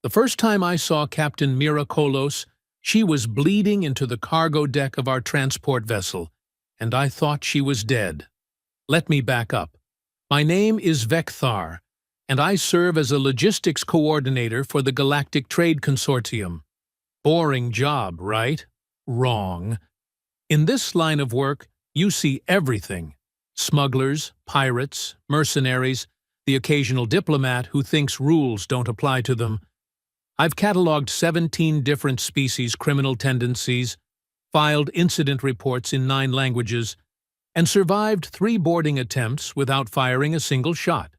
The first time I saw Captain Miracolos, she was bleeding into the cargo deck of our transport vessel, and I thought she was dead. Let me back up. My name is Vekthar, and I serve as a logistics coordinator for the Galactic Trade Consortium. Boring job, right? Wrong. In this line of work, you see everything. Smugglers, pirates, mercenaries, the occasional diplomat who thinks rules don't apply to them. I've cataloged 17 different species' criminal tendencies, filed incident reports in 9 languages, and survived 3 boarding attempts without firing a single shot.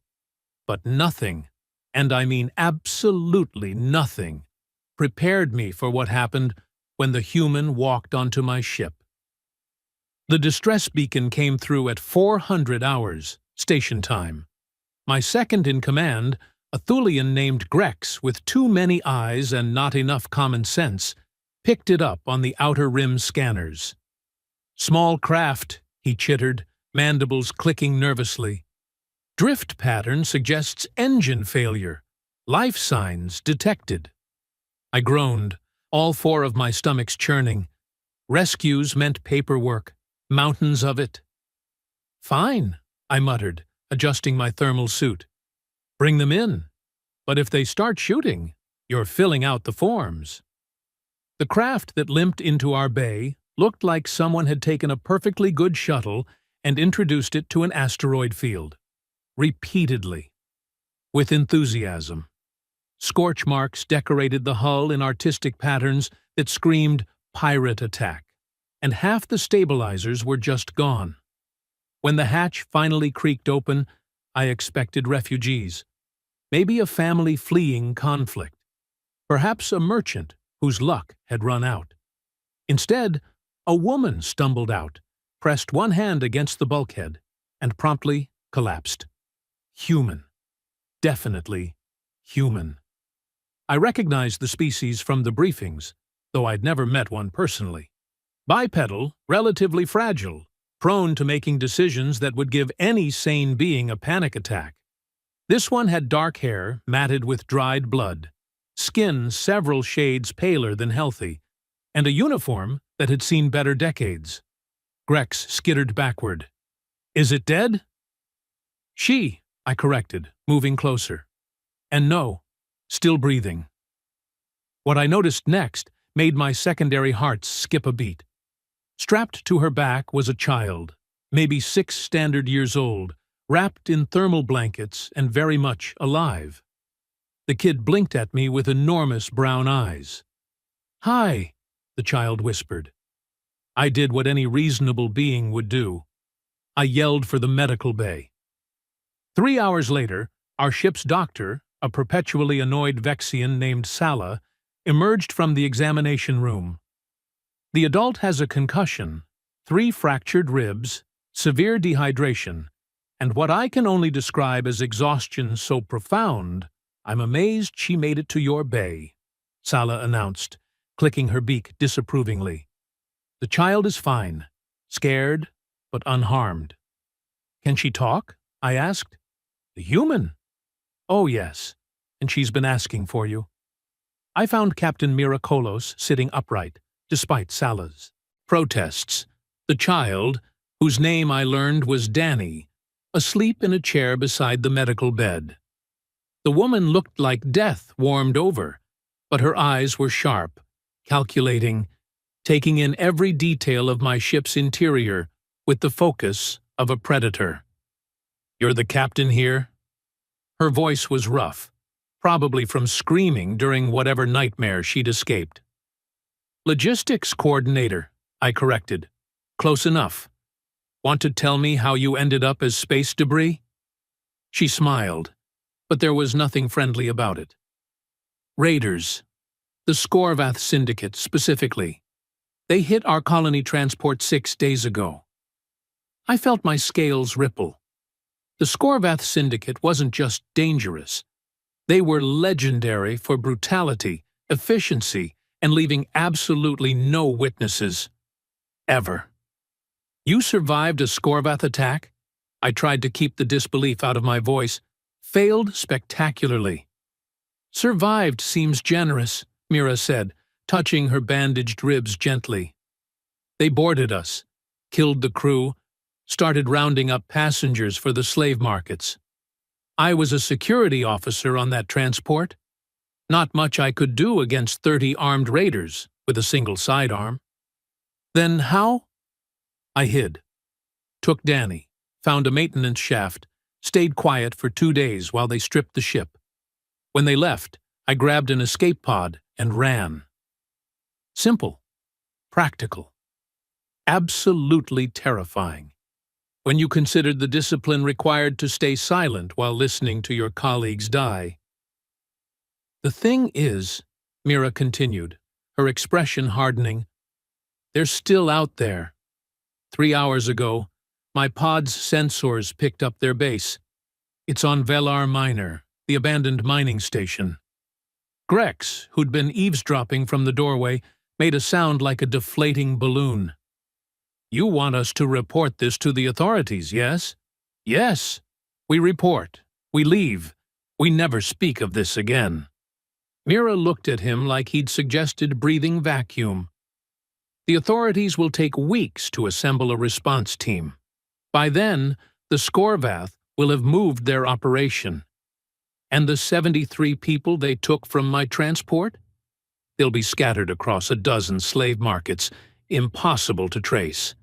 But nothing, and I mean absolutely nothing, prepared me for what happened when the human walked onto my ship. The distress beacon came through at 400 hours, station time. My second-in-command, a Thulian named Grex with too many eyes and not enough common sense, picked it up on the outer rim scanners. "Small craft," he chittered, mandibles clicking nervously. "Drift pattern suggests engine failure. Life signs detected." I groaned, all 4 of my stomachs churning. Rescues meant paperwork, mountains of it. "Fine," I muttered, adjusting my thermal suit. "Bring them in. But if they start shooting, you're filling out the forms." The craft that limped into our bay looked like someone had taken a perfectly good shuttle and introduced it to an asteroid field. Repeatedly. With enthusiasm. Scorch marks decorated the hull in artistic patterns that screamed pirate attack, and half the stabilizers were just gone. When the hatch finally creaked open, I expected refugees. Maybe a family fleeing conflict. Perhaps a merchant whose luck had run out. Instead, a woman stumbled out, pressed one hand against the bulkhead, and promptly collapsed. Human. Definitely human. I recognized the species from the briefings, though I'd never met one personally. Bipedal, relatively fragile, prone to making decisions that would give any sane being a panic attack. This one had dark hair matted with dried blood, skin several shades paler than healthy, and a uniform that had seen better decades. Grex skittered backward. "Is it dead?" "She," I corrected, moving closer. "And no, still breathing." What I noticed next made my secondary hearts skip a beat. Strapped to her back was a child, maybe 6 standard years old, wrapped in thermal blankets and very much alive. The kid blinked at me with enormous brown eyes. "Hi," the child whispered. I did what any reasonable being would do. I yelled for the medical bay. 3 hours later, our ship's doctor, a perpetually annoyed Vexian named Sala, emerged from the examination room. The adult has a concussion, 3 fractured ribs, severe dehydration, and what I can only describe as exhaustion so profound, I'm amazed she made it to your bay, Sala announced, clicking her beak disapprovingly. The child is fine, scared, but unharmed. Can she talk? I asked. The human? Oh, yes, and she's been asking for you. I found Captain Miracolos sitting upright, despite Sala's protests. The child, whose name I learned was Danny, asleep in a chair beside the medical bed. The woman looked like death warmed over, but her eyes were sharp, calculating, taking in every detail of my ship's interior with the focus of a predator. "You're the captain here?" Her voice was rough, probably from screaming during whatever nightmare she'd escaped. "Logistics coordinator," I corrected. "Close enough. Want to tell me how you ended up as space debris?" She smiled, but there was nothing friendly about it. "Raiders. The Scorvath Syndicate, specifically. They hit our colony transport 6 days ago." I felt my scales ripple. The Scorvath Syndicate wasn't just dangerous. They were legendary for brutality, efficiency, and leaving absolutely no witnesses. Ever. "You survived a Scorvath attack?" I tried to keep the disbelief out of my voice. "Failed spectacularly." Survived seems generous, Mira said, touching her bandaged ribs gently. They boarded us, killed the crew, started rounding up passengers for the slave markets. I was a security officer on that transport. Not much I could do against 30 armed raiders with a single sidearm. Then how? I hid. Took Danny, found a maintenance shaft, stayed quiet for 2 days while they stripped the ship. When they left, I grabbed an escape pod and ran. Simple. Practical. Absolutely terrifying. When you considered the discipline required to stay silent while listening to your colleagues die. The thing is, Mira continued, her expression hardening, they're still out there. 3 hours ago, my pod's sensors picked up their base. It's on Velar Minor, the abandoned mining station. Grex, who'd been eavesdropping from the doorway, made a sound like a deflating balloon. You want us to report this to the authorities, yes? Yes. We report. We leave. We never speak of this again. Mira looked at him like he'd suggested breathing vacuum. The authorities will take weeks to assemble a response team. By then, the Scorvath will have moved their operation. And the 73 people they took from my transport? They'll be scattered across a dozen slave markets, impossible to trace.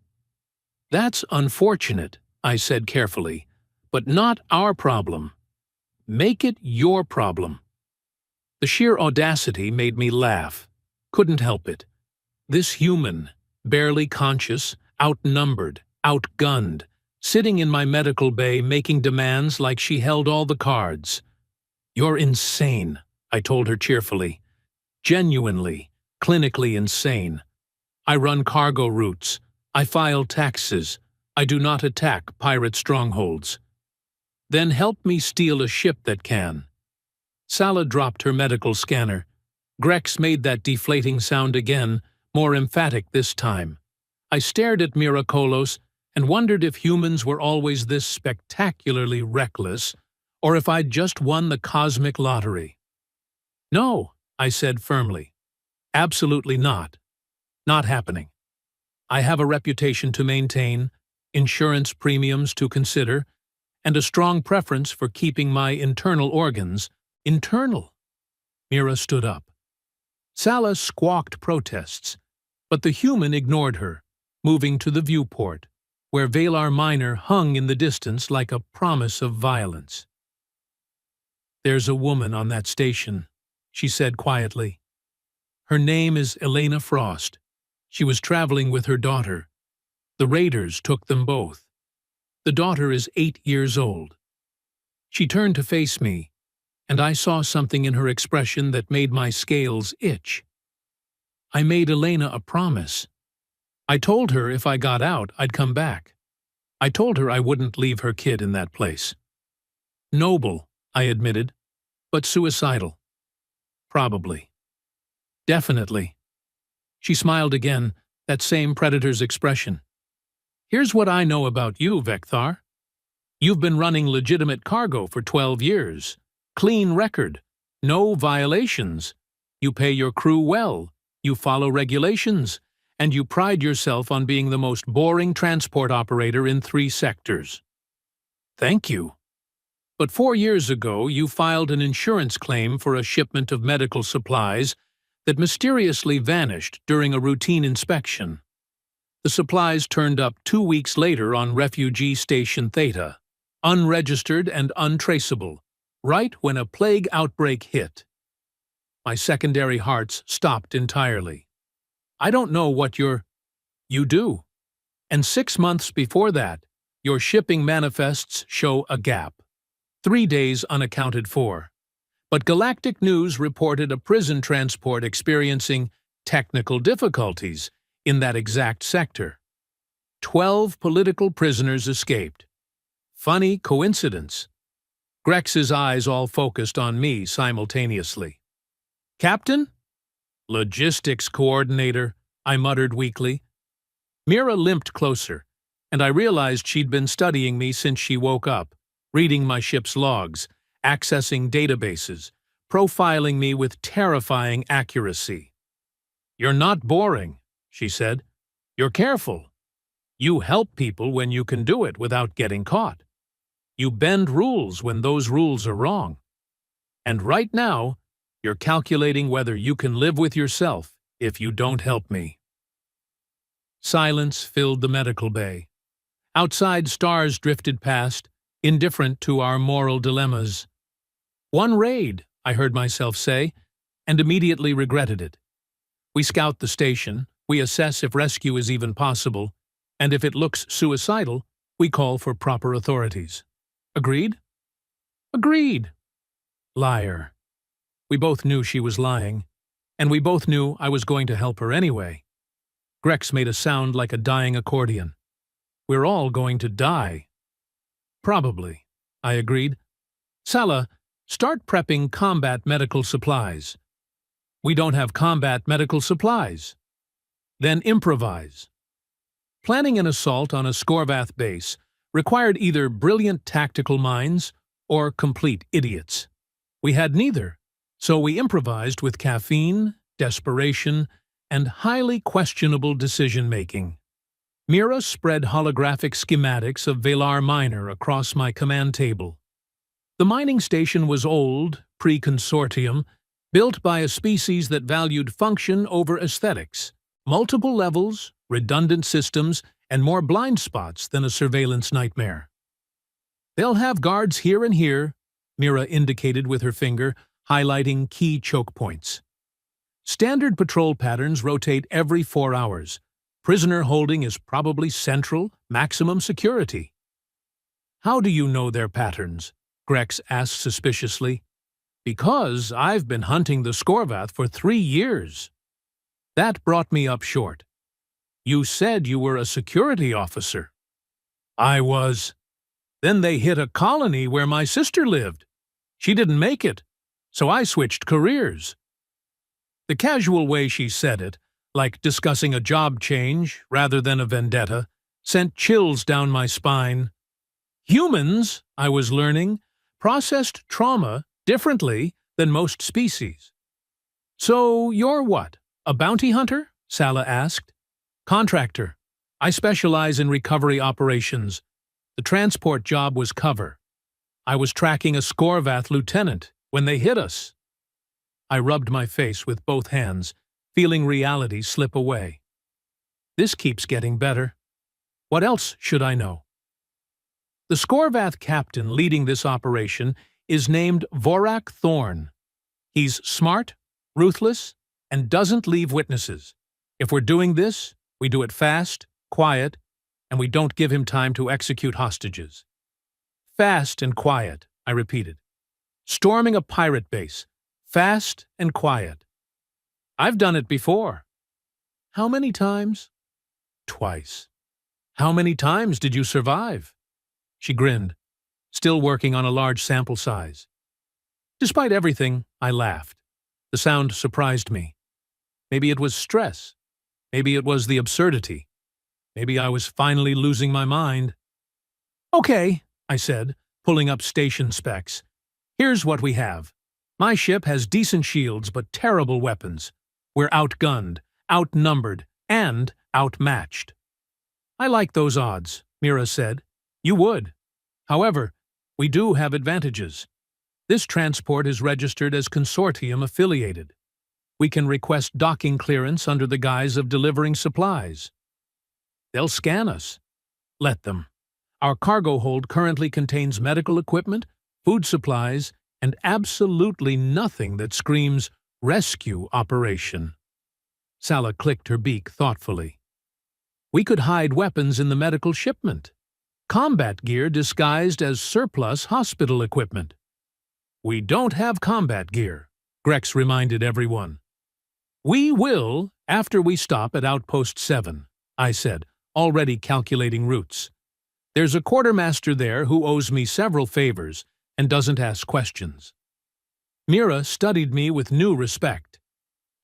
That's unfortunate, I said carefully, but not our problem. Make it your problem. The sheer audacity made me laugh. Couldn't help it. This human, barely conscious, outnumbered, outgunned, sitting in my medical bay making demands like she held all the cards. You're insane, I told her cheerfully. Genuinely, clinically insane. I run cargo routes. I file taxes. I do not attack pirate strongholds. Then help me steal a ship that can. Sala dropped her medical scanner. Grex made that deflating sound again, more emphatic this time. I stared at Miracolos and wondered if humans were always this spectacularly reckless, or if I'd just won the cosmic lottery. No, I said firmly. Absolutely not. Not happening. I have a reputation to maintain, insurance premiums to consider, and a strong preference for keeping my internal organs internal. Mira stood up. Sala squawked protests, but the human ignored her, moving to the viewport, where Velar Minor hung in the distance like a promise of violence. There's a woman on that station, she said quietly. Her name is Elena Frost. She was traveling with her daughter. The raiders took them both. The daughter is 8 years old. She turned to face me, and I saw something in her expression that made my scales itch. I made Elena a promise. I told her if I got out, I'd come back. I told her I wouldn't leave her kid in that place. Noble, I admitted, but suicidal. Probably. Definitely. She smiled again, that same predator's expression. Here's what I know about you, Vekthar. You've been running legitimate cargo for 12 years. Clean record. No violations. You pay your crew well. You follow regulations. And you pride yourself on being the most boring transport operator in 3 sectors. Thank you. But 4 years ago, you filed an insurance claim for a shipment of medical supplies that mysteriously vanished during a routine inspection. The supplies turned up 2 weeks later on Refugee Station Theta, unregistered and untraceable, right when a plague outbreak hit. My secondary hearts stopped entirely. I don't know what you do. And 6 months before that, your shipping manifests show a gap. 3 days unaccounted for. But Galactic News reported a prison transport experiencing technical difficulties in that exact sector. 12 political prisoners escaped. Funny coincidence. Grex's eyes all focused on me simultaneously. Captain? Logistics coordinator, I muttered weakly. Mira limped closer, and I realized she'd been studying me since she woke up, reading my ship's logs, accessing databases, profiling me with terrifying accuracy. "You're not boring," she said. "You're careful. You help people when you can do it without getting caught. You bend rules when those rules are wrong. And right now, you're calculating whether you can live with yourself if you don't help me." Silence filled the medical bay. Outside, stars drifted past, indifferent to our moral dilemmas. "One raid," I heard myself say, and immediately regretted it. We scout the station, we assess if rescue is even possible, and if it looks suicidal, we call for proper authorities. Agreed? Agreed. Liar. We both knew she was lying, and we both knew I was going to help her anyway. Grex made a sound like a dying accordion. "We're all going to die." "Probably," I agreed. "Sala, start prepping combat medical supplies." "We don't have combat medical supplies." "Then improvise." Planning an assault on a Scorvath base required either brilliant tactical minds or complete idiots. We had neither, so we improvised with caffeine, desperation, and highly questionable decision-making. Mira spread holographic schematics of Valar Minor across my command table. The mining station was old, pre-consortium, built by a species that valued function over aesthetics, multiple levels, redundant systems, and more blind spots than a surveillance nightmare. "They'll have guards here and here," Mira indicated with her finger, highlighting key choke points. "Standard patrol patterns rotate every 4 hours. Prisoner holding is probably central, maximum security." "How do you know their patterns?" Grex asked suspiciously. "Because I've been hunting the Scorvath for 3 years." That brought me up short. "You said you were a security officer." "I was. Then they hit a colony where my sister lived. She didn't make it, so I switched careers." The casual way she said it, like discussing a job change rather than a vendetta, sent chills down my spine. Humans, I was learning, processed trauma differently than most species. "So you're what, a bounty hunter?" Sala asked. "Contractor. I specialize in recovery operations. The transport job was cover. I was tracking a Scorvath lieutenant when they hit us." I rubbed my face with both hands, feeling reality slip away. This keeps getting better. What else should I know? The Scorvath captain leading this operation is named Vorak Thorn. He's smart, ruthless, and doesn't leave witnesses. If we're doing this, we do it fast, quiet, and we don't give him time to execute hostages. "Fast and quiet," I repeated. "Storming a pirate base. Fast and quiet." "I've done it before." "How many times?" "Twice." "How many times did you survive?" She grinned, still working on a large sample size. Despite everything, I laughed. The sound surprised me. Maybe it was stress. Maybe it was the absurdity. Maybe I was finally losing my mind. "Okay," I said, pulling up station specs. "Here's what we have. My ship has decent shields but terrible weapons. We're outgunned, outnumbered, and outmatched." "I like those odds," Mira said. "You would. However, we do have advantages. This transport is registered as consortium affiliated. We can request docking clearance under the guise of delivering supplies. They'll scan us. Let them. Our cargo hold currently contains medical equipment, food supplies, and absolutely nothing that screams rescue operation." Sala clicked her beak thoughtfully. "We could hide weapons in the medical shipment. Combat gear disguised as surplus hospital equipment." "We don't have combat gear," Grex reminded everyone. "We will after we stop at Outpost 7, I said, already calculating routes. "There's a quartermaster there who owes me several favors and doesn't ask questions." Mira studied me with new respect.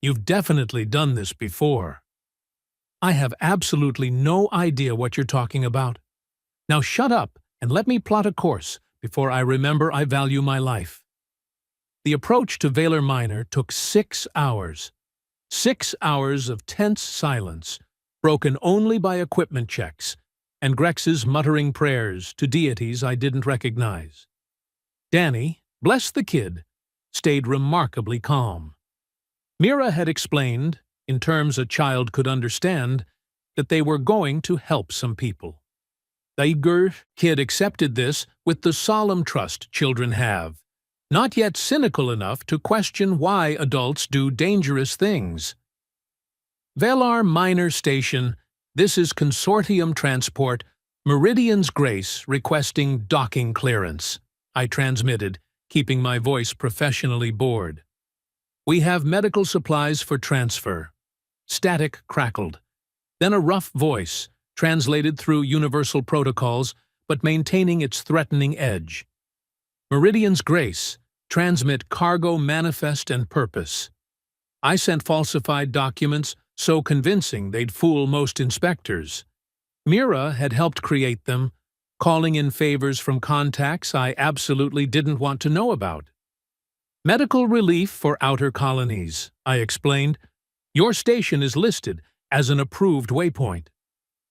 "You've definitely done this before." "I have absolutely no idea what you're talking about. Now shut up and let me plot a course before I remember I value my life." The approach to Valor Minor took 6 hours. 6 hours of tense silence, broken only by equipment checks, and Grex's muttering prayers to deities I didn't recognize. Danny, bless the kid, stayed remarkably calm. Mira had explained, in terms a child could understand, that they were going to help some people. The kid accepted this with the solemn trust children have, not yet cynical enough to question why adults do dangerous things. Velar Minor Station, this is Consortium Transport, Meridian's Grace requesting docking clearance, I transmitted, keeping my voice professionally bored. We have medical supplies for transfer. Static crackled. Then a rough voice, translated through universal protocols, but maintaining its threatening edge. Meridian's Grace, transmit cargo manifest and purpose. I sent falsified documents so convincing they'd fool most inspectors. Mira had helped create them, calling in favors from contacts I absolutely didn't want to know about. Medical relief for outer colonies, I explained. Your station is listed as an approved waypoint.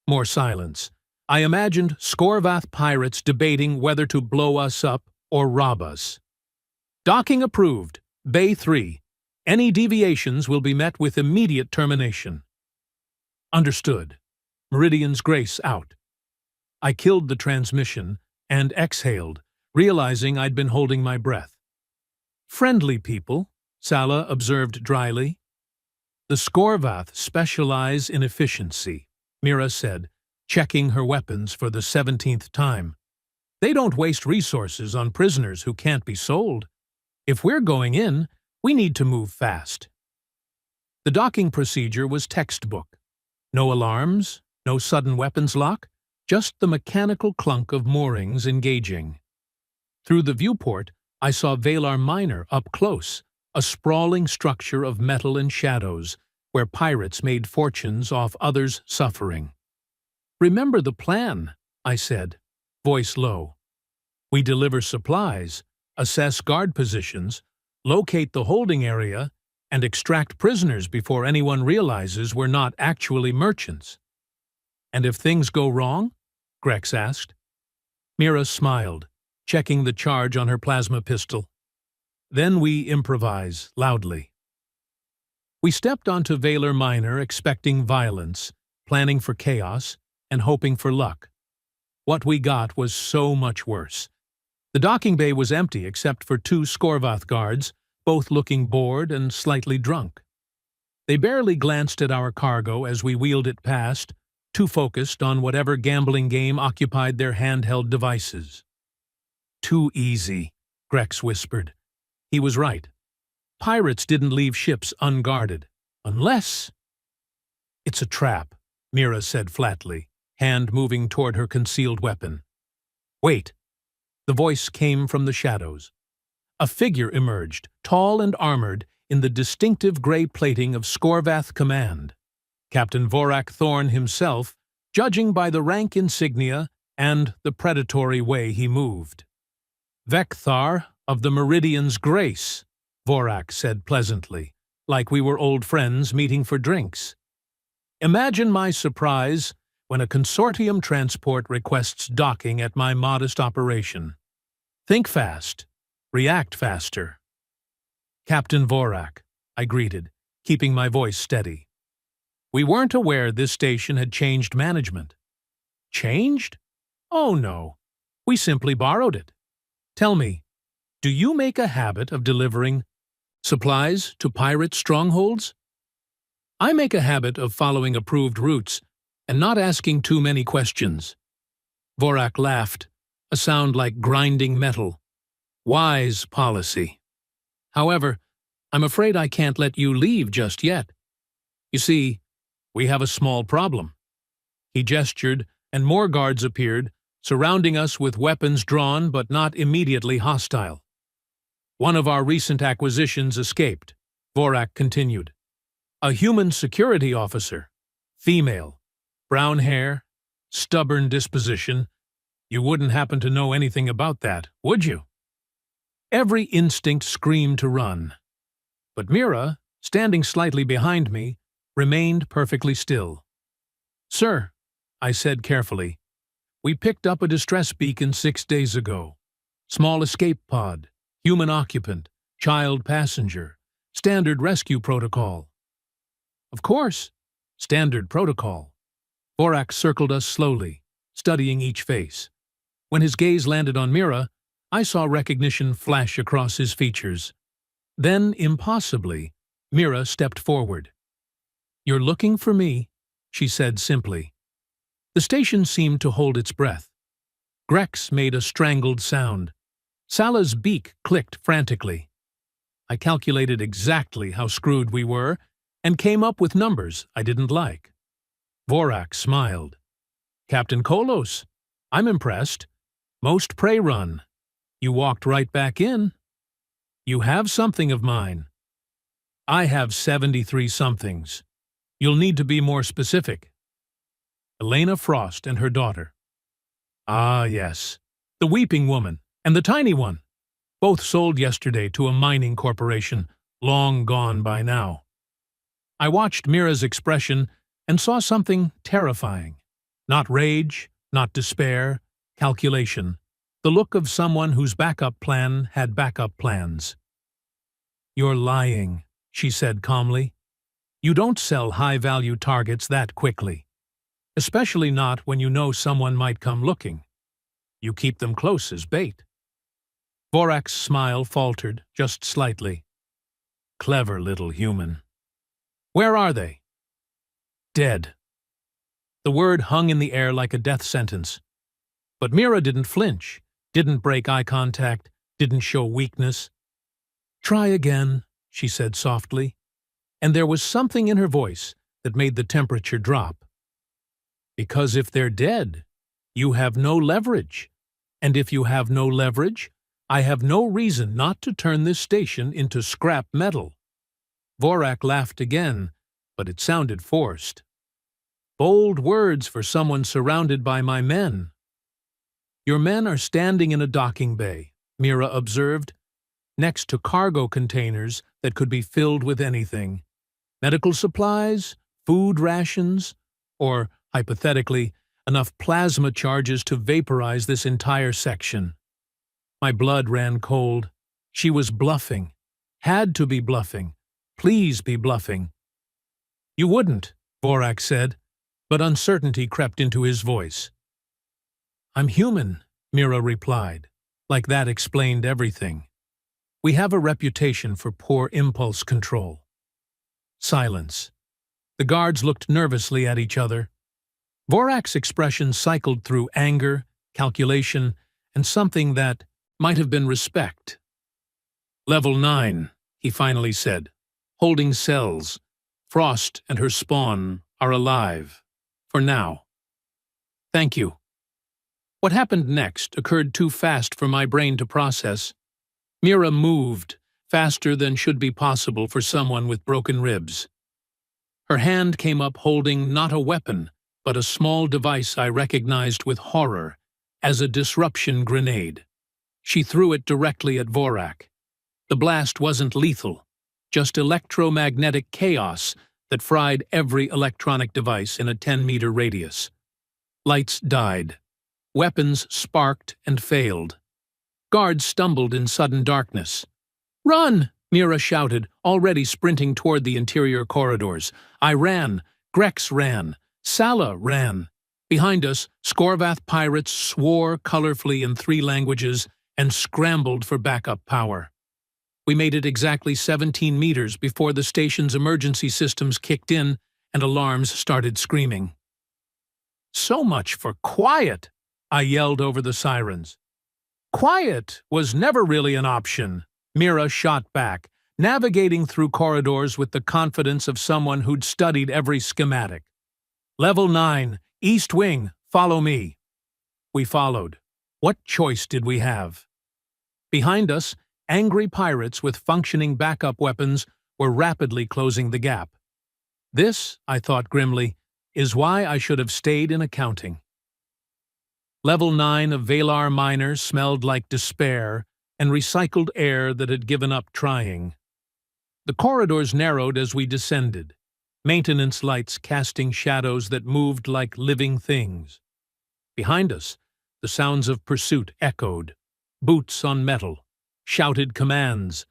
More silence. I imagined Scorvath pirates debating whether to blow us up or rob us. Docking approved. Bay 3. Any deviations will be met with immediate termination. Understood. Meridian's Grace out. I killed the transmission and exhaled, realizing I'd been holding my breath. Friendly people, Sala observed dryly. The Scorvath specialize in efficiency, Mira said, checking her weapons for the 17th time. They don't waste resources on prisoners who can't be sold. If we're going in, we need to move fast. The docking procedure was textbook. No alarms, no sudden weapons lock, just the mechanical clunk of moorings engaging. Through the viewport, I saw Valar Minor up close, a sprawling structure of metal and shadows, where pirates made fortunes off others' suffering. Remember the plan, I said, voice low. We deliver supplies, assess guard positions, locate the holding area, and extract prisoners before anyone realizes we're not actually merchants. And if things go wrong? Grex asked. Mira smiled, checking the charge on her plasma pistol. Then we improvise, loudly. We stepped onto Valar Minor expecting violence, planning for chaos, and hoping for luck. What we got was so much worse. The docking bay was empty except for 2 Scorvath guards, both looking bored and slightly drunk. They barely glanced at our cargo as we wheeled it past, too focused on whatever gambling game occupied their handheld devices. Too easy, Grex whispered. He was right. Pirates didn't leave ships unguarded. Unless... It's a trap, Mira said flatly, hand moving toward her concealed weapon. Wait. The voice came from the shadows. A figure emerged, tall and armored, in the distinctive gray plating of Scorvath Command. Captain Vorak Thorn himself, judging by the rank insignia and the predatory way he moved. Vekthar of the Meridian's Grace, Vorak said pleasantly, like we were old friends meeting for drinks. Imagine my surprise when a consortium transport requests docking at my modest operation. Think fast. React faster. Captain Vorak, I greeted, keeping my voice steady. We weren't aware this station had changed management. Changed? Oh no. We simply borrowed it. Tell me, do you make a habit of delivering supplies to pirate strongholds? I make a habit of following approved routes and not asking too many questions. Vorak laughed, a sound like grinding metal. Wise policy. However, I'm afraid I can't let you leave just yet. You see, we have a small problem. He gestured, and more guards appeared, surrounding us with weapons drawn but not immediately hostile. One of our recent acquisitions escaped, Vorak continued. A human security officer, female, brown hair, stubborn disposition. You wouldn't happen to know anything about that, would you? Every instinct screamed to run. But Mira, standing slightly behind me, remained perfectly still. "Sir," I said carefully, "we picked up a distress beacon 6 days ago. Small escape pod, human occupant, child passenger, standard rescue protocol." "Of course, standard protocol." Vorak circled us slowly, studying each face. When his gaze landed on Mira, I saw recognition flash across his features. Then, impossibly, Mira stepped forward. "You're looking for me," she said simply. The station seemed to hold its breath. Grex made a strangled sound. Salah's beak clicked frantically. I calculated exactly how screwed we were and came up with numbers I didn't like. Vorak smiled. "Captain Kolos, I'm impressed. Most prey run. You walked right back in. You have something of mine." "I have 73 somethings. You'll need to be more specific." "Elena Frost and her daughter." "Ah, yes. The weeping woman and the tiny one. Both sold yesterday to a mining corporation, long gone by now." I watched Mira's expression and saw something terrifying. Not rage, not despair, calculation. The look of someone whose backup plan had backup plans. "You're lying," she said calmly. "You don't sell high-value targets that quickly. Especially not when you know someone might come looking. You keep them close as bait." Vorak's smile faltered just slightly. "Clever little human." "Where are they?" "Dead." The word hung in the air like a death sentence. But Mira didn't flinch, didn't break eye contact, didn't show weakness. "Try again," she said softly, and there was something in her voice that made the temperature drop. "Because if they're dead, you have no leverage, and if you have no leverage, I have no reason not to turn this station into scrap metal." Vorak laughed again, but it sounded forced. "Bold words for someone surrounded by my men." "Your men are standing in a docking bay," Mira observed, "next to cargo containers that could be filled with anything. Medical supplies, food rations, or, hypothetically, enough plasma charges to vaporize this entire section." My blood ran cold. She was bluffing. Had to be bluffing. Please be bluffing. "You wouldn't," Vorak said, but uncertainty crept into his voice. "I'm human," Mira replied, like that explained everything. "We have a reputation for poor impulse control." Silence. The guards looked nervously at each other. Vorak's expression cycled through anger, calculation, and something that might have been respect. "Level 9, he finally said. "Holding cells. Frost and her spawn are alive. For now." "Thank you." What happened next occurred too fast for my brain to process. Mira moved, faster than should be possible for someone with broken ribs. Her hand came up holding not a weapon, but a small device I recognized with horror as a disruption grenade. She threw it directly at Vorak. The blast wasn't lethal, just electromagnetic chaos that fried every electronic device in a 10-meter radius. Lights died. Weapons sparked and failed. Guards stumbled in sudden darkness. "Run!" Mira shouted, already sprinting toward the interior corridors. I ran. Grex ran. Salah ran. Behind us, Skorvath pirates swore colorfully in 3 languages and scrambled for backup power. We made it exactly 17 meters before the station's emergency systems kicked in and alarms started screaming. "So much for quiet!" I yelled over the sirens. "Quiet was never really an option," Mira shot back, navigating through corridors with the confidence of someone who'd studied every schematic. "Level 9, East Wing, follow me." We followed. What choice did we have? Behind us, angry pirates with functioning backup weapons were rapidly closing the gap. This, I thought grimly, is why I should have stayed in accounting. Level 9 of Valar miners smelled like despair, and recycled air that had given up trying. The corridors narrowed as we descended, maintenance lights casting shadows that moved like living things. Behind us, the sounds of pursuit echoed, boots on metal, shouted commands,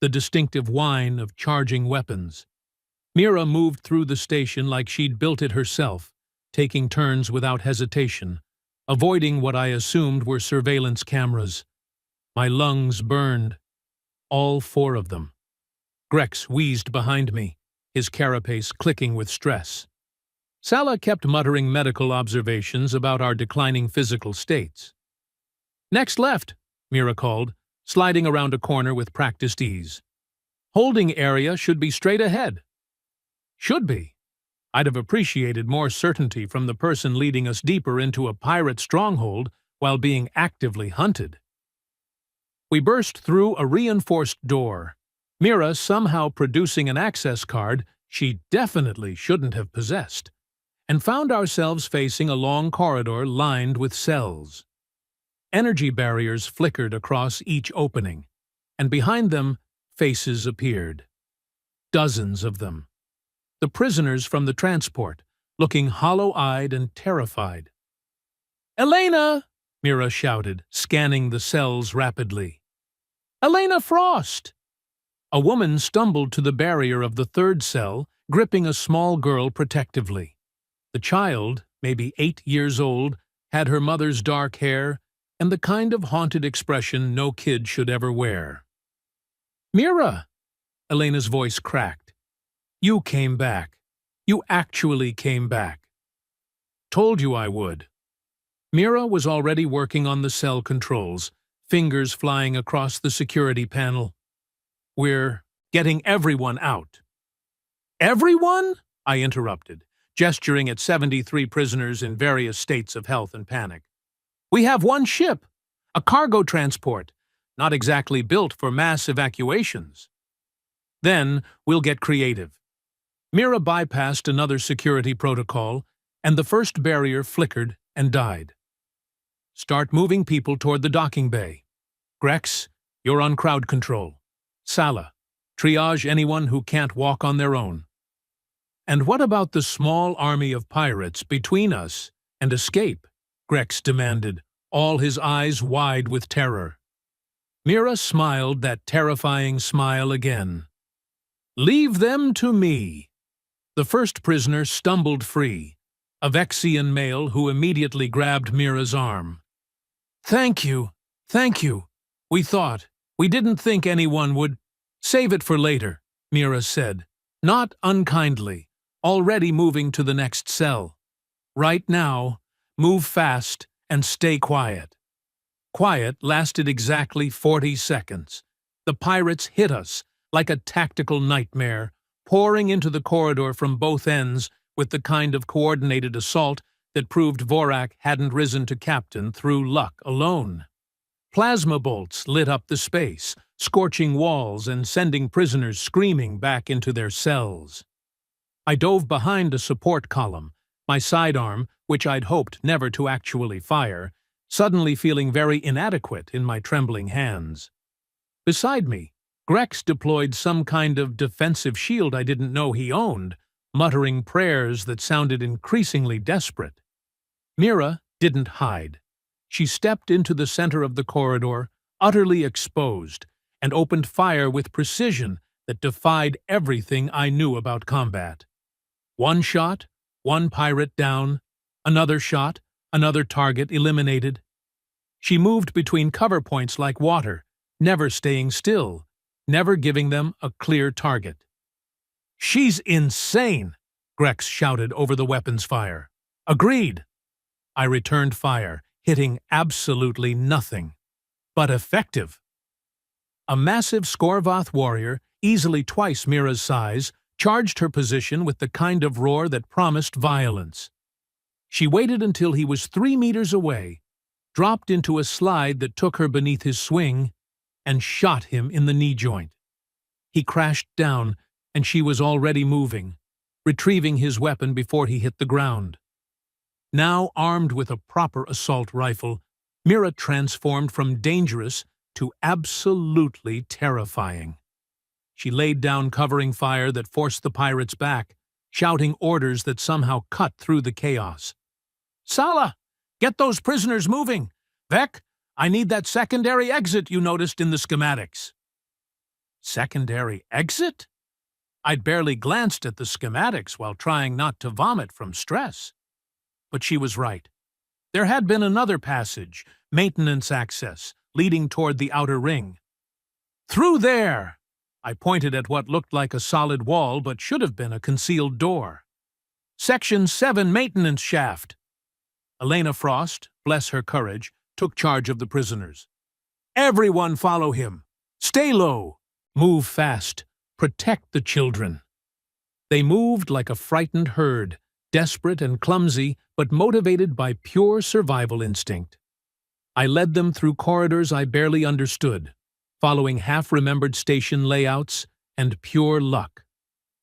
the distinctive whine of charging weapons. Mira moved through the station like she'd built it herself, taking turns without hesitation, avoiding what I assumed were surveillance cameras. My lungs burned, all 4 of them. Grex wheezed behind me, his carapace clicking with stress. Sala kept muttering medical observations about our declining physical states. "Next left," Mira called, sliding around a corner with practiced ease. "Holding area should be straight ahead." Should be. I'd have appreciated more certainty from the person leading us deeper into a pirate stronghold while being actively hunted. We burst through a reinforced door, Mira somehow producing an access card she definitely shouldn't have possessed, and found ourselves facing a long corridor lined with cells. Energy barriers flickered across each opening, and behind them, faces appeared. Dozens of them. The prisoners from the transport, looking hollow-eyed and terrified. "Elena!" Mira shouted, scanning the cells rapidly. "Elena Frost!" A woman stumbled to the barrier of the 3rd cell, gripping a small girl protectively. The child, maybe 8 years old, had her mother's dark hair and the kind of haunted expression no kid should ever wear. "Mira!" Elena's voice cracked. "You came back. You actually came back. Told you I would." Mira was already working on the cell controls, fingers flying across the security panel. "We're getting everyone out." "Everyone?" I interrupted, gesturing at 73 prisoners in various states of health and panic. "We have one ship, a cargo transport, not exactly built for mass evacuations." "Then we'll get creative." Mira bypassed another security protocol, and the first barrier flickered and died. "Start moving people toward the docking bay. Grex, you're on crowd control. Sala, triage anyone who can't walk on their own." "And what about the small army of pirates between us and escape?" Grex demanded, all his eyes wide with terror. Mira smiled that terrifying smile again. "Leave them to me." The first prisoner stumbled free, a Vexian male who immediately grabbed Mira's arm. Thank you. We didn't think anyone would." "Save it for later," Mira said, not unkindly, already moving to the next cell. "Right now, move fast and stay quiet." Quiet lasted exactly 40 seconds. The pirates hit us like a tactical nightmare, pouring into the corridor from both ends with the kind of coordinated assault that proved Vorak hadn't risen to captain through luck alone. Plasma bolts lit up the space, scorching walls and sending prisoners screaming back into their cells. I dove behind a support column, my sidearm, which I'd hoped never to actually fire, suddenly feeling very inadequate in my trembling hands. Beside me, Grex deployed some kind of defensive shield I didn't know he owned, muttering prayers that sounded increasingly desperate. Mira didn't hide. She stepped into the center of the corridor, utterly exposed, and opened fire with precision that defied everything I knew about combat. One shot, one pirate down, another shot, another target eliminated. She moved between cover points like water, never staying still, never giving them a clear target. "She's insane!" Grex shouted over the weapon's fire. "Agreed." I returned fire, hitting absolutely nothing. But effective. A massive Skorvath warrior, easily twice Mira's size, charged her position with the kind of roar that promised violence. She waited until he was 3 meters away, dropped into a slide that took her beneath his swing, and shot him in the knee joint. He crashed down, and she was already moving, retrieving his weapon before he hit the ground. Now armed with a proper assault rifle, Mira transformed from dangerous to absolutely terrifying. She laid down covering fire that forced the pirates back, shouting orders that somehow cut through the chaos. "Sala, get those prisoners moving! Vec, I need that secondary exit you noticed in the schematics." Secondary exit? I'd barely glanced at the schematics while trying not to vomit from stress. But she was right. There had been another passage, maintenance access, leading toward the outer ring. "Through there!" I pointed at what looked like a solid wall but should have been a concealed door. "Section 7 maintenance shaft." Elena Frost, bless her courage, took charge of the prisoners. "Everyone follow him. Stay low. Move fast. Protect the children." They moved like a frightened herd, desperate and clumsy, but motivated by pure survival instinct. I led them through corridors I barely understood, following half-remembered station layouts and pure luck,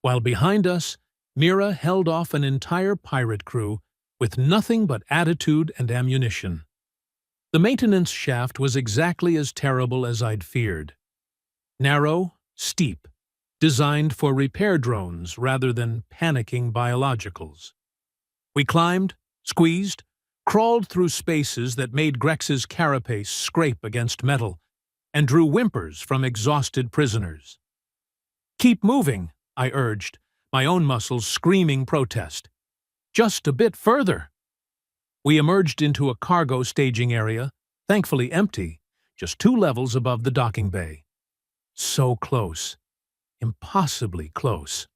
while behind us, Mira held off an entire pirate crew with nothing but attitude and ammunition. The maintenance shaft was exactly as terrible as I'd feared. Narrow, steep, designed for repair drones rather than panicking biologicals. We climbed, squeezed, crawled through spaces that made Grex's carapace scrape against metal, and drew whimpers from exhausted prisoners. "Keep moving," I urged, my own muscles screaming protest. "Just a bit further." We emerged into a cargo staging area, thankfully empty, just 2 levels above the docking bay. So close. Impossibly close.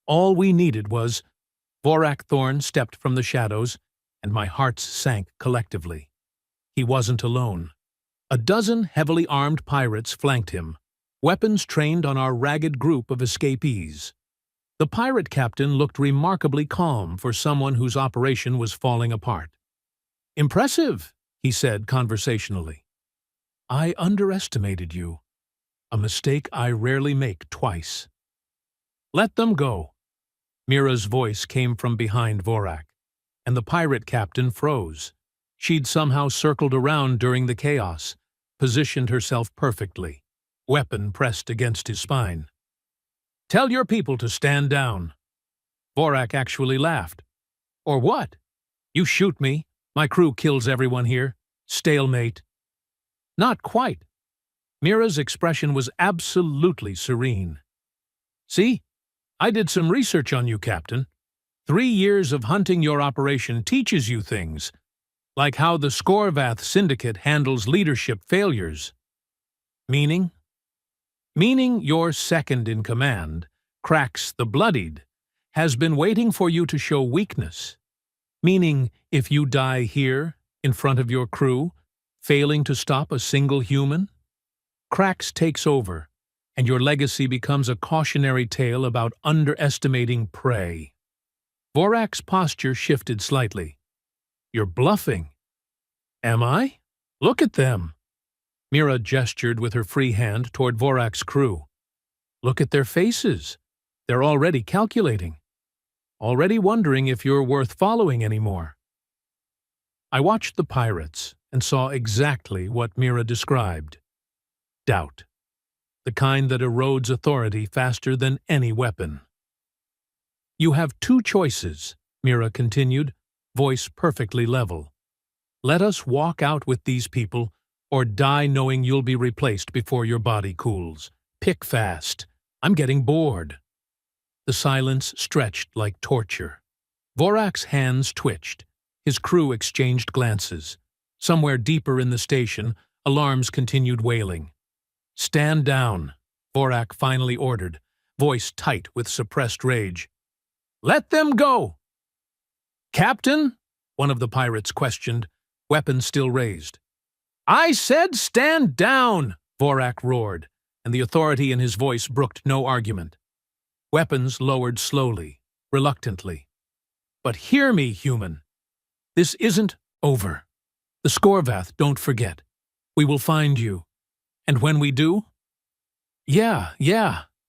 All we needed was... Vorak Thorn stepped from the shadows, and my heart sank collectively. He wasn't alone. A dozen heavily armed pirates flanked him, weapons trained on our ragged group of escapees. The pirate captain looked remarkably calm for someone whose operation was falling apart. "Impressive," he said conversationally. "I underestimated you. A mistake I rarely make twice." "Let them go." Mira's voice came from behind Vorak, and the pirate captain froze. She'd somehow circled around during the chaos, positioned herself perfectly, weapon pressed against his spine. "Tell your people to stand down." Vorak actually laughed. "Or what? You shoot me, my crew kills everyone here. Stalemate." "Not quite." Mira's expression was absolutely serene. "See? I did some research on you, Captain. 3 years of hunting your operation teaches you things, like how the Scorvath Syndicate handles leadership failures." "Meaning?" "Meaning your second-in-command, Cracks the Bloodied, has been waiting for you to show weakness. Meaning, if you die here, in front of your crew, failing to stop a single human, Cracks takes over, and your legacy becomes a cautionary tale about underestimating prey." Vorak's posture shifted slightly. "You're bluffing." "Am I? Look at them." Mira gestured with her free hand toward Vorak's crew. "Look at their faces. They're already calculating. Already wondering if you're worth following anymore." I watched the pirates and saw exactly what Mira described. Doubt. The kind that erodes authority faster than any weapon. "You have 2 choices," Mira continued, voice perfectly level. "Let us walk out with these people, or die knowing you'll be replaced before your body cools. Pick fast. I'm getting bored." The silence stretched like torture. Vorak's hands twitched. His crew exchanged glances. Somewhere deeper in the station, alarms continued wailing. "Stand down," Vorak finally ordered, voice tight with suppressed rage. "Let them go!" "Captain?" one of the pirates questioned, weapon still raised. "I said stand down!" Vorak roared, and the authority in his voice brooked no argument. Weapons lowered slowly, reluctantly. "But hear me, human. This isn't over. The Scorvath, don't forget. We will find you. And when we do—" Yeah,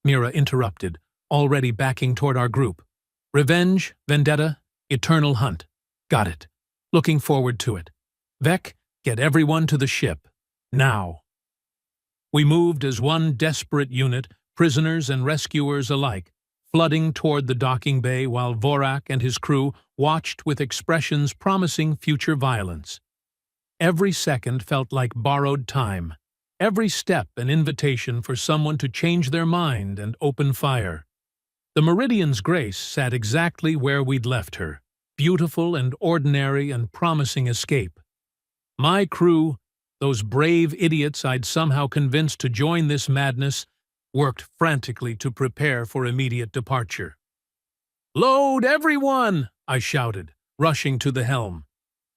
Mira interrupted, already backing toward our group. "Revenge, vendetta, eternal hunt. Got it. Looking forward to it. Vec, get everyone to the ship. Now." We moved as one desperate unit, prisoners and rescuers alike, flooding toward the docking bay while Vorak and his crew watched with expressions promising future violence. Every second felt like borrowed time, every step an invitation for someone to change their mind and open fire. The Meridian's Grace sat exactly where we'd left her, beautiful and ordinary and promising escape. My crew, those brave idiots I'd somehow convinced to join this madness, worked frantically to prepare for immediate departure. "Load, everyone!" I shouted, rushing to the helm.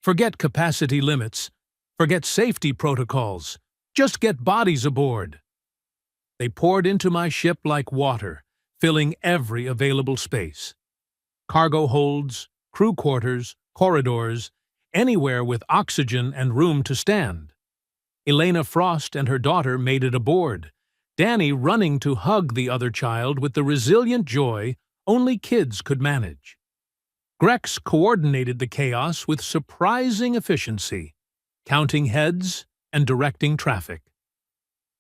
"Forget capacity limits. Forget safety protocols. Just get bodies aboard." They poured into my ship like water, filling every available space. Cargo holds, crew quarters, corridors, anywhere with oxygen and room to stand. Elena Frost and her daughter made it aboard, Danny running to hug the other child with the resilient joy only kids could manage. Grex coordinated the chaos with surprising efficiency, counting heads and directing traffic.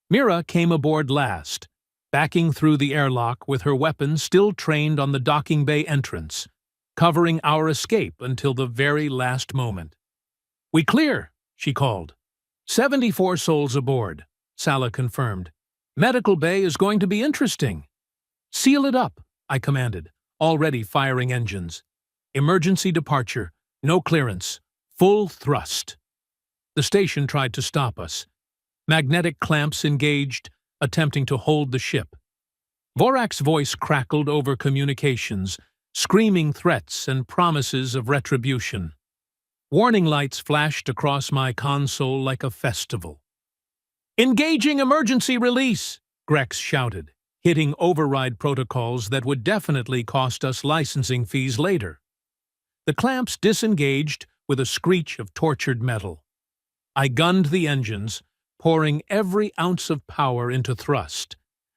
Mira came aboard last, backing through the airlock with her weapons still trained on the docking bay entrance, covering our escape until the very last moment. "We clear," she called. 74 souls aboard, Sala confirmed. "Medical bay is going to be interesting." "Seal it up," I commanded, already firing engines. "Emergency departure, no clearance, full thrust." The station tried to stop us. Magnetic clamps engaged, attempting to hold the ship. Vorak's voice crackled over communications, screaming threats and promises of retribution. Warning lights flashed across my console like a festival. "Engaging emergency release!" Grex shouted, hitting override protocols that would definitely cost us licensing fees later. The clamps disengaged with a screech of tortured metal. I gunned the engines, pouring every ounce of power into thrust,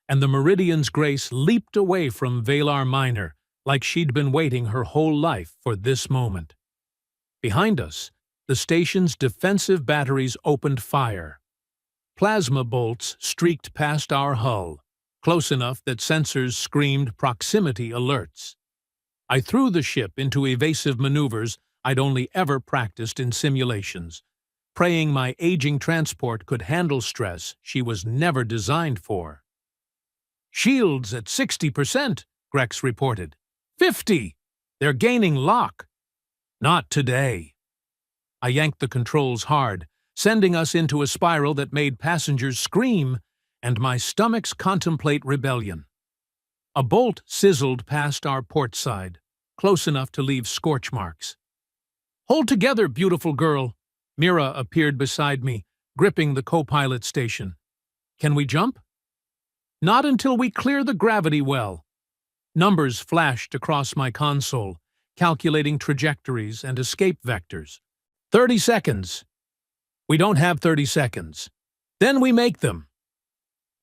and the Meridian's Grace leaped away from Valar Minor like she'd been waiting her whole life for this moment. Behind us, the station's defensive batteries opened fire. Plasma bolts streaked past our hull, close enough that sensors screamed proximity alerts. I threw the ship into evasive maneuvers I'd only ever practiced in simulations, praying my aging transport could handle stress she was never designed for. "Shields at 60%, Grex reported. 50! They're gaining lock." "Not today." I yanked the controls hard, sending us into a spiral that made passengers scream and my stomachs contemplate rebellion. A bolt sizzled past our port side, close enough to leave scorch marks. "Hold together, beautiful girl." Mira appeared beside me, gripping the co-pilot station. "Can we jump?" "Not until we clear the gravity well." Numbers flashed across my console, calculating trajectories and escape vectors. 30 seconds. "We don't have 30 seconds. Then we make them."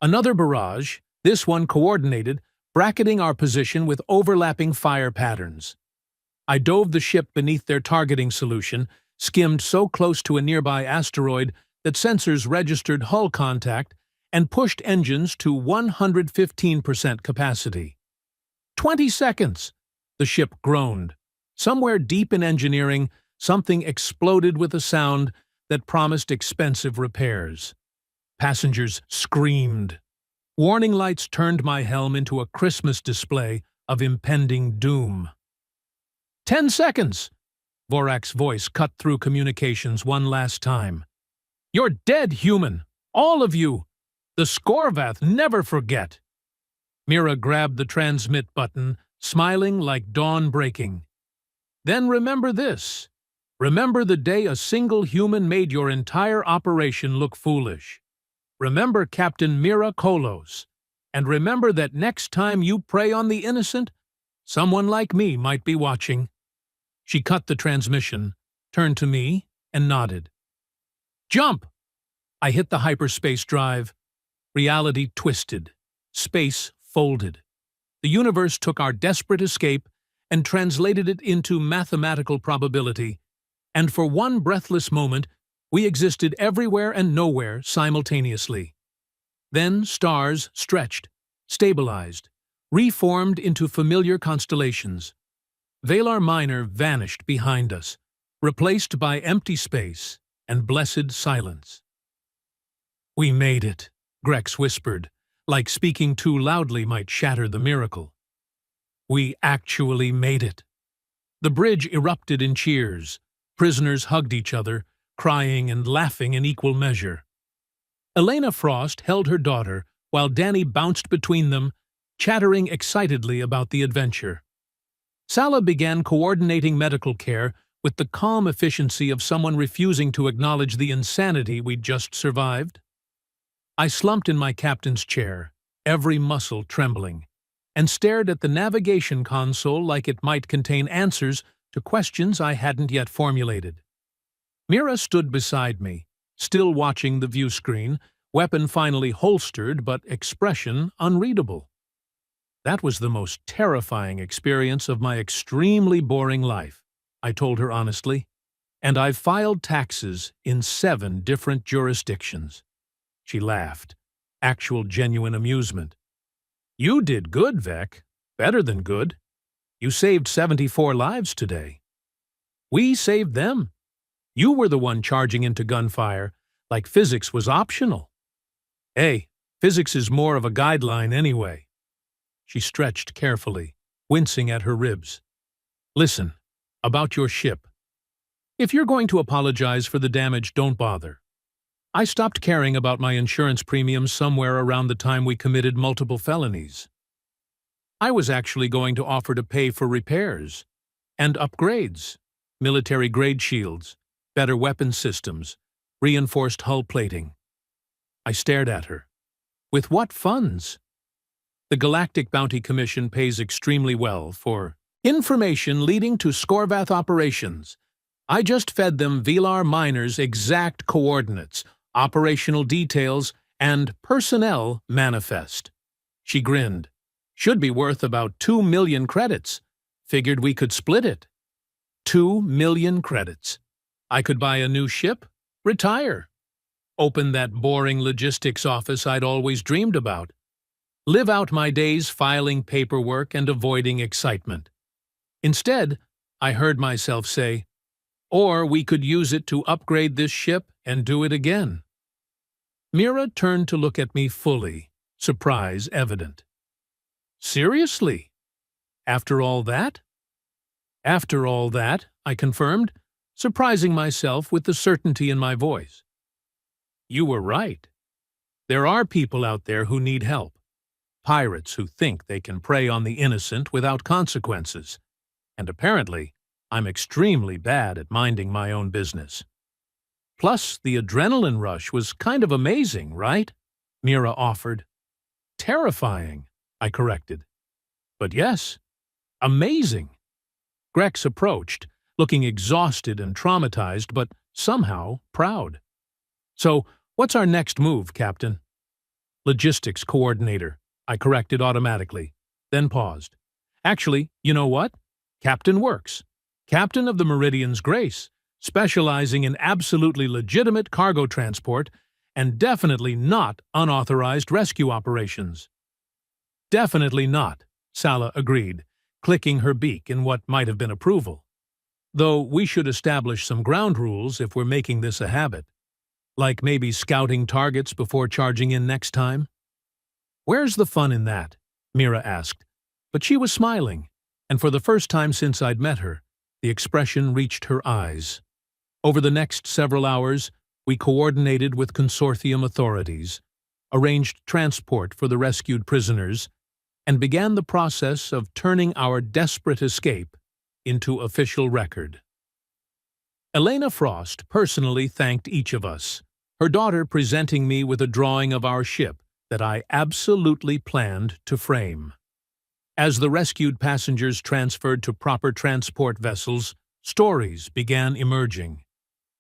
Another barrage, this one coordinated, bracketing our position with overlapping fire patterns. I dove the ship beneath their targeting solution, skimmed so close to a nearby asteroid that sensors registered hull contact, and pushed engines to 115% capacity. 20 seconds! The ship groaned. Somewhere deep in engineering, something exploded with a sound that promised expensive repairs. Passengers screamed. Warning lights turned my helm into a Christmas display of impending doom. 10 seconds! Vorak's voice cut through communications one last time. "You're dead, human! All of you! The Skorvath never forget!" Mira grabbed the transmit button, smiling like dawn breaking. "Then remember this. Remember the day a single human made your entire operation look foolish. Remember Captain Mira Kolos. And remember that next time you prey on the innocent, someone like me might be watching." She cut the transmission, turned to me, and nodded. "Jump!" I hit the hyperspace drive. Reality twisted. Space folded. The universe took our desperate escape and translated it into mathematical probability, and for one breathless moment, we existed everywhere and nowhere simultaneously. Then stars stretched, stabilized, reformed into familiar constellations. Valar Minor vanished behind us, replaced by empty space and blessed silence. "We made it," Grex whispered, like speaking too loudly might shatter the miracle. "We actually made it." The bridge erupted in cheers. Prisoners hugged each other, crying and laughing in equal measure. Elena Frost held her daughter, while Dany bounced between them, chattering excitedly about the adventure. Sala began coordinating medical care with the calm efficiency of someone refusing to acknowledge the insanity we'd just survived. I slumped in my captain's chair, every muscle trembling, and stared at the navigation console like it might contain answers to questions I hadn't yet formulated. Mira stood beside me, still watching the view screen, weapon finally holstered but expression unreadable. That was the most terrifying experience of my extremely boring life, I told her honestly, and I've filed taxes in 7 different jurisdictions. She laughed, actual genuine amusement. "You did good, Vec. Better than good. You saved 74 lives today." "We saved them. You were the one charging into gunfire, like physics was optional." "Hey, physics is more of a guideline anyway." She stretched carefully, wincing at her ribs. "Listen, about your ship. If you're going to apologize for the damage, don't bother. I stopped caring about my insurance premiums somewhere around the time we committed multiple felonies. I was actually going to offer to pay for repairs and upgrades, military-grade shields, better weapon systems, reinforced hull plating." I stared at her. "With what funds?" "The Galactic Bounty Commission pays extremely well for information leading to Scorvath operations. I just fed them Valar Minor's exact coordinates, operational details, and personnel manifest." She grinned. "Should be worth about 2 million credits. Figured we could split it." 2 million credits. I could buy a new ship, retire, open that boring logistics office I'd always dreamed about, live out my days filing paperwork and avoiding excitement. Instead, I heard myself say, "Or we could use it to upgrade this ship and do it again." Mira turned to look at me fully, surprise evident. "Seriously? After all that?" "After all that," I confirmed, surprising myself with the certainty in my voice. "You were right. There are people out there who need help. Pirates who think they can prey on the innocent without consequences. And apparently, I'm extremely bad at minding my own business. Plus, the adrenaline rush was kind of amazing, right?" Mira offered. "Terrifying," I corrected. "But yes, amazing." Grex approached, looking exhausted and traumatized, but somehow proud. "So, what's our next move, Captain?" "Logistics coordinator," I corrected automatically, then paused. "Actually, you know what? Captain works. Captain of the Meridian's Grace, specializing in absolutely legitimate cargo transport and definitely not unauthorized rescue operations." "Definitely not," Sala agreed, clicking her beak in what might have been approval. "Though we should establish some ground rules if we're making this a habit. Like maybe scouting targets before charging in next time." "Where's the fun in that?" Mira asked, but she was smiling, and for the first time since I'd met her, the expression reached her eyes. Over the next several hours, we coordinated with consortium authorities, arranged transport for the rescued prisoners, and began the process of turning our desperate escape into official record. Elena Frost personally thanked each of us, her daughter presenting me with a drawing of our ship that I absolutely planned to frame. As the rescued passengers transferred to proper transport vessels, stories began emerging.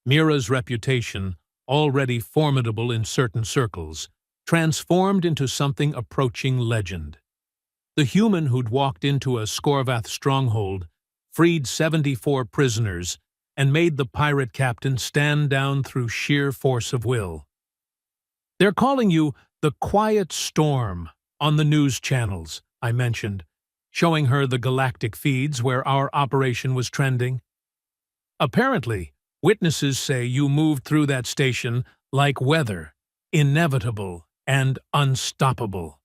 Mira's reputation, already formidable in certain circles, transformed into something approaching legend. The human who'd walked into a Scorvath stronghold, freed 74 prisoners, and made the pirate captain stand down through sheer force of will. "They're calling you The quiet storm on the news channels, I mentioned, showing her the Galactic feeds where our operation was trending. Apparently, witnesses say you moved through that station like weather, inevitable and unstoppable.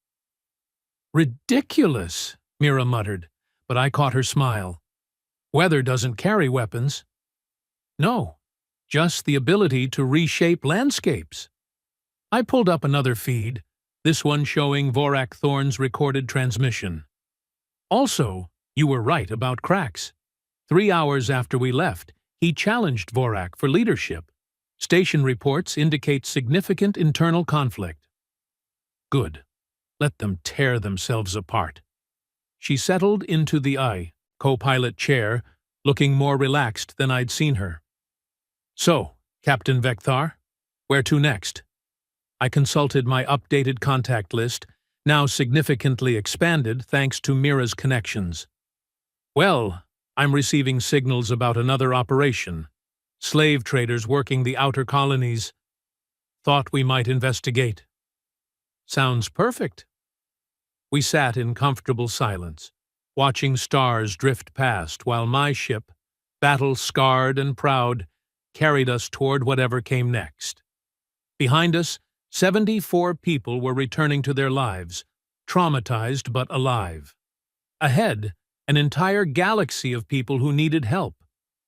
Ridiculous, Mira muttered, but I caught her smile. Weather doesn't carry weapons. No, just the ability to reshape landscapes. I pulled up another feed, this one showing Vorak Thorn's recorded transmission. Also, you were right about cracks. 3 hours after we left, he challenged Vorak for leadership. Station reports indicate significant internal conflict. Good. Let them tear themselves apart. She settled into the co-pilot chair, looking more relaxed than I'd seen her. So, Captain Vekthar, where to next? I consulted my updated contact list, now significantly expanded thanks to Mira's connections. Well, I'm receiving signals about another operation. Slave traders working the outer colonies. Thought we might investigate. Sounds perfect. We sat in comfortable silence, watching stars drift past while my ship, battle-scarred and proud, carried us toward whatever came next. Behind us, 74 people were returning to their lives, traumatized but alive. Ahead, an entire galaxy of people who needed help,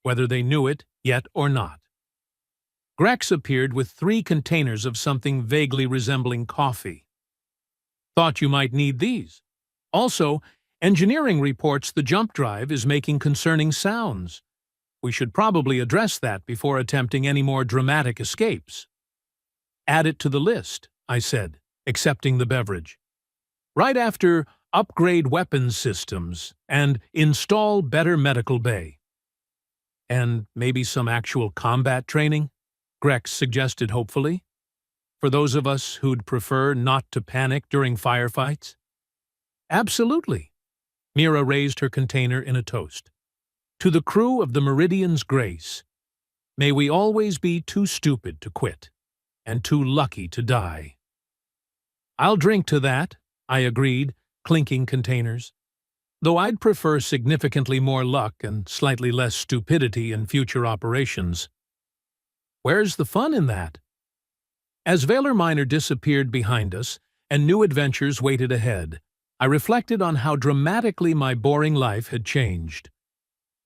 whether they knew it yet or not. Grex appeared with 3 containers of something vaguely resembling coffee. Thought you might need these. Also, engineering reports the jump drive is making concerning sounds. We should probably address that before attempting any more dramatic escapes. Add it to the list, I said, accepting the beverage. Right after upgrade weapons systems and install better medical bay. And maybe some actual combat training? Grex suggested hopefully. For those of us who'd prefer not to panic during firefights? Absolutely. Mira raised her container in a toast. To the crew of the Meridian's Grace, may we always be too stupid to quit, and too lucky to die. I'll drink to that, I agreed, clinking containers. Though I'd prefer significantly more luck and slightly less stupidity in future operations. Where's the fun in that? As Valor Minor disappeared behind us and new adventures waited ahead, I reflected on how dramatically my boring life had changed.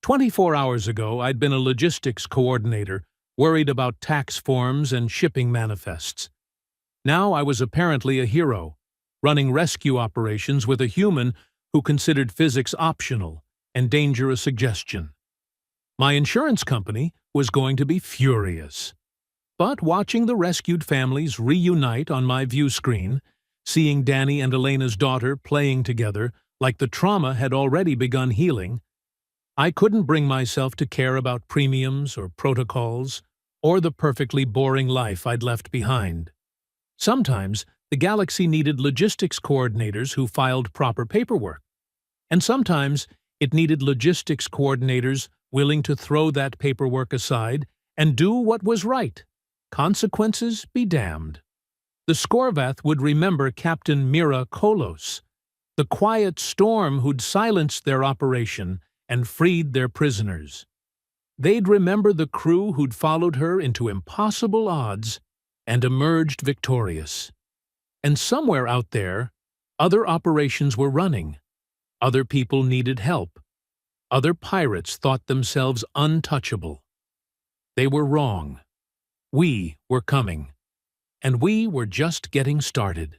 24 hours ago, I'd been a logistics coordinator, worried about tax forms and shipping manifests. Now I was apparently a hero, running rescue operations with a human who considered physics optional and danger a suggestion. My insurance company was going to be furious. But watching the rescued families reunite on my view screen, seeing Danny and Elena's daughter playing together like the trauma had already begun healing, I couldn't bring myself to care about premiums or protocols or the perfectly boring life I'd left behind. Sometimes the galaxy needed logistics coordinators who filed proper paperwork, and sometimes it needed logistics coordinators willing to throw that paperwork aside and do what was right. Consequences be damned. The Skorvath would remember Captain Mira Kolos, the quiet storm who'd silenced their operation and freed their prisoners. They'd remember the crew who'd followed her into impossible odds and emerged victorious. And somewhere out there, other operations were running. Other people needed help. Other pirates thought themselves untouchable. They were wrong. We were coming. And we were just getting started.